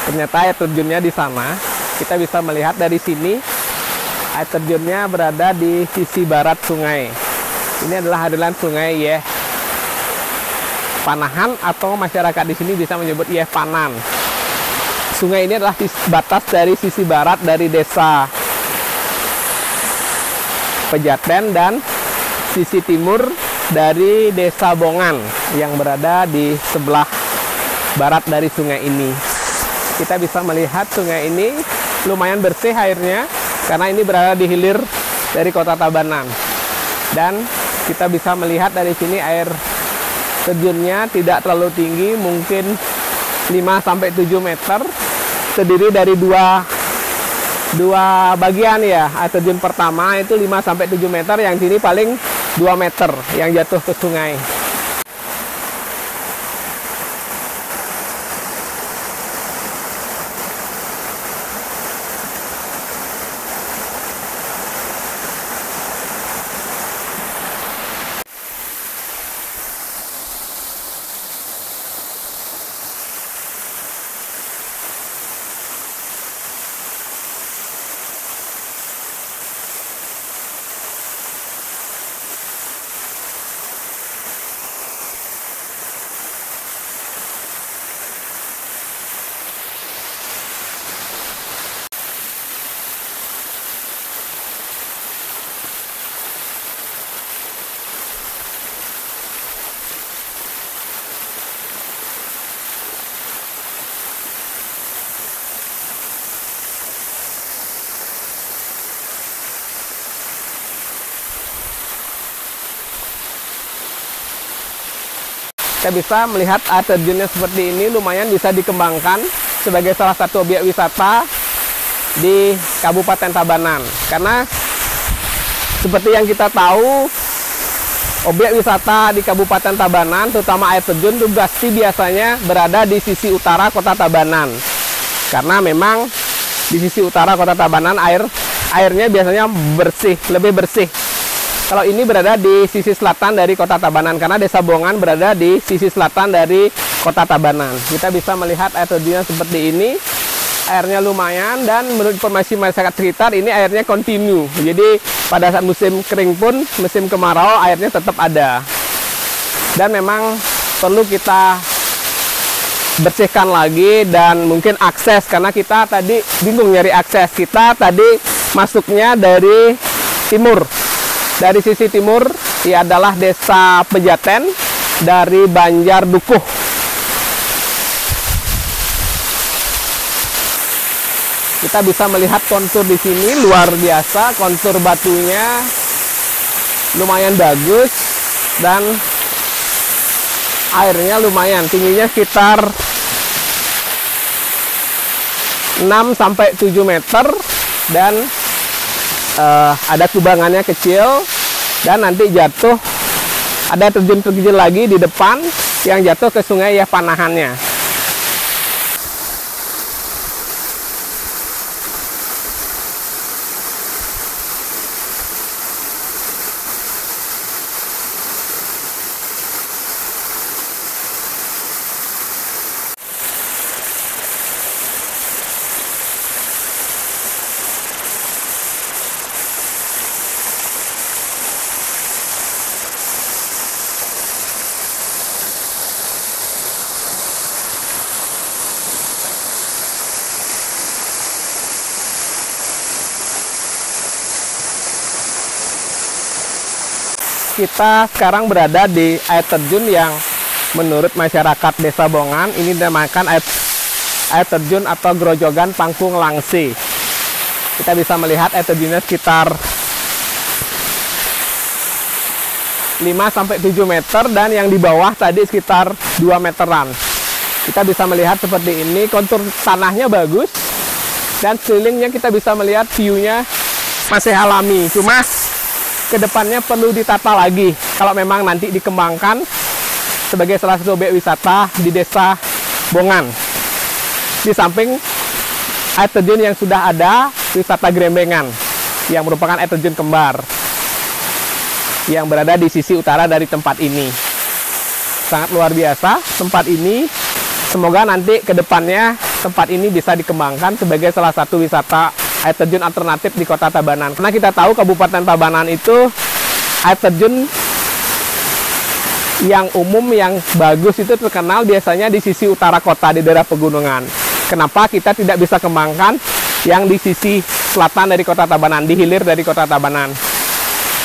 Ternyata air terjunnya di sana. Kita bisa melihat dari sini air terjunnya berada di sisi barat sungai. Ini adalah aliran sungai Yeh Panahan, atau masyarakat di sini bisa menyebut Yeh Panan. Sungai ini adalah batas dari sisi barat dari desa Pejaten dan sisi timur dari desa Bongan yang berada di sebelah barat dari sungai ini. Kita bisa melihat sungai ini lumayan bersih airnya karena ini berada di hilir dari kota Tabanan. Dan kita bisa melihat dari sini air terjunnya tidak terlalu tinggi, mungkin 5-7 meter, terdiri dari dua bagian ya. Air terjun pertama itu 5-7 meter, yang sini paling 2 meter yang jatuh ke sungai. Kita bisa melihat air terjunnya seperti ini, lumayan bisa dikembangkan sebagai salah satu objek wisata di Kabupaten Tabanan. Karena seperti yang kita tahu, objek wisata di Kabupaten Tabanan, terutama air terjun, itu pasti biasanya berada di sisi utara kota Tabanan. Karena memang di sisi utara kota Tabanan airnya biasanya bersih, lebih bersih. Kalau ini berada di sisi selatan dari kota Tabanan, karena desa Bongan berada di sisi selatan dari kota Tabanan. Kita bisa melihat air terjunnya seperti ini, airnya lumayan, dan menurut informasi masyarakat sekitar ini airnya kontinu. Jadi pada saat musim kering pun, musim kemarau, airnya tetap ada. Dan memang perlu kita bersihkan lagi, dan mungkin akses, karena kita tadi bingung nyari akses. Kita tadi masuknya dari timur. Dari sisi timur, ini adalah desa Pejaten dari Banjar Dukuh. Kita bisa melihat kontur di sini luar biasa, kontur batunya lumayan bagus, dan airnya lumayan, tingginya sekitar 6-7 meter, dan ada kubangannya kecil, dan nanti jatuh, ada terjun-terjun lagi di depan yang jatuh ke sungai Yeh Panahannya. Kita sekarang berada di air terjun yang menurut masyarakat desa Bongan ini dinamakan air terjun atau Grojogan Pangkung Langse. Kita bisa melihat air terjunnya sekitar 5-7 meter, dan yang di bawah tadi sekitar 2 meteran. Kita bisa melihat seperti ini, kontur tanahnya bagus, dan sekelilingnya kita bisa melihat view-nya masih alami. Cuma kedepannya perlu ditata lagi kalau memang nanti dikembangkan sebagai salah satu objek wisata di desa Bongan. Di samping air terjun yang sudah ada, wisata Grembengan yang merupakan air terjun kembar yang berada di sisi utara dari tempat ini. Sangat luar biasa tempat ini. Semoga nanti kedepannya tempat ini bisa dikembangkan sebagai salah satu wisata air terjun alternatif di Kota Tabanan. Karena kita tahu Kabupaten Tabanan itu air terjun yang umum, yang bagus itu terkenal biasanya di sisi utara kota, di daerah pegunungan. Kenapa kita tidak bisa kembangkan yang di sisi selatan dari Kota Tabanan, di hilir dari Kota Tabanan?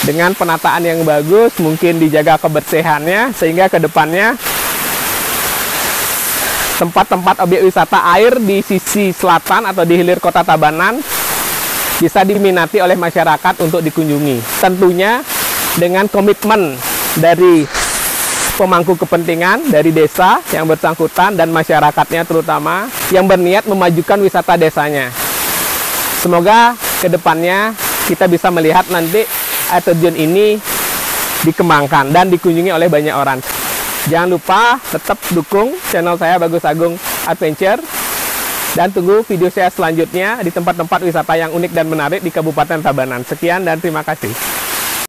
Dengan penataan yang bagus, mungkin dijaga kebersihannya, sehingga ke depannya tempat-tempat objek wisata air di sisi selatan atau di hilir Kota Tabanan bisa diminati oleh masyarakat untuk dikunjungi. Tentunya dengan komitmen dari pemangku kepentingan dari desa yang bersangkutan dan masyarakatnya terutama yang berniat memajukan wisata desanya. Semoga kedepannya kita bisa melihat nanti air terjun ini dikembangkan dan dikunjungi oleh banyak orang. Jangan lupa tetap dukung channel saya Bagus Agung Adventure dan tunggu video saya selanjutnya di tempat-tempat wisata yang unik dan menarik di Kabupaten Tabanan. Sekian dan terima kasih.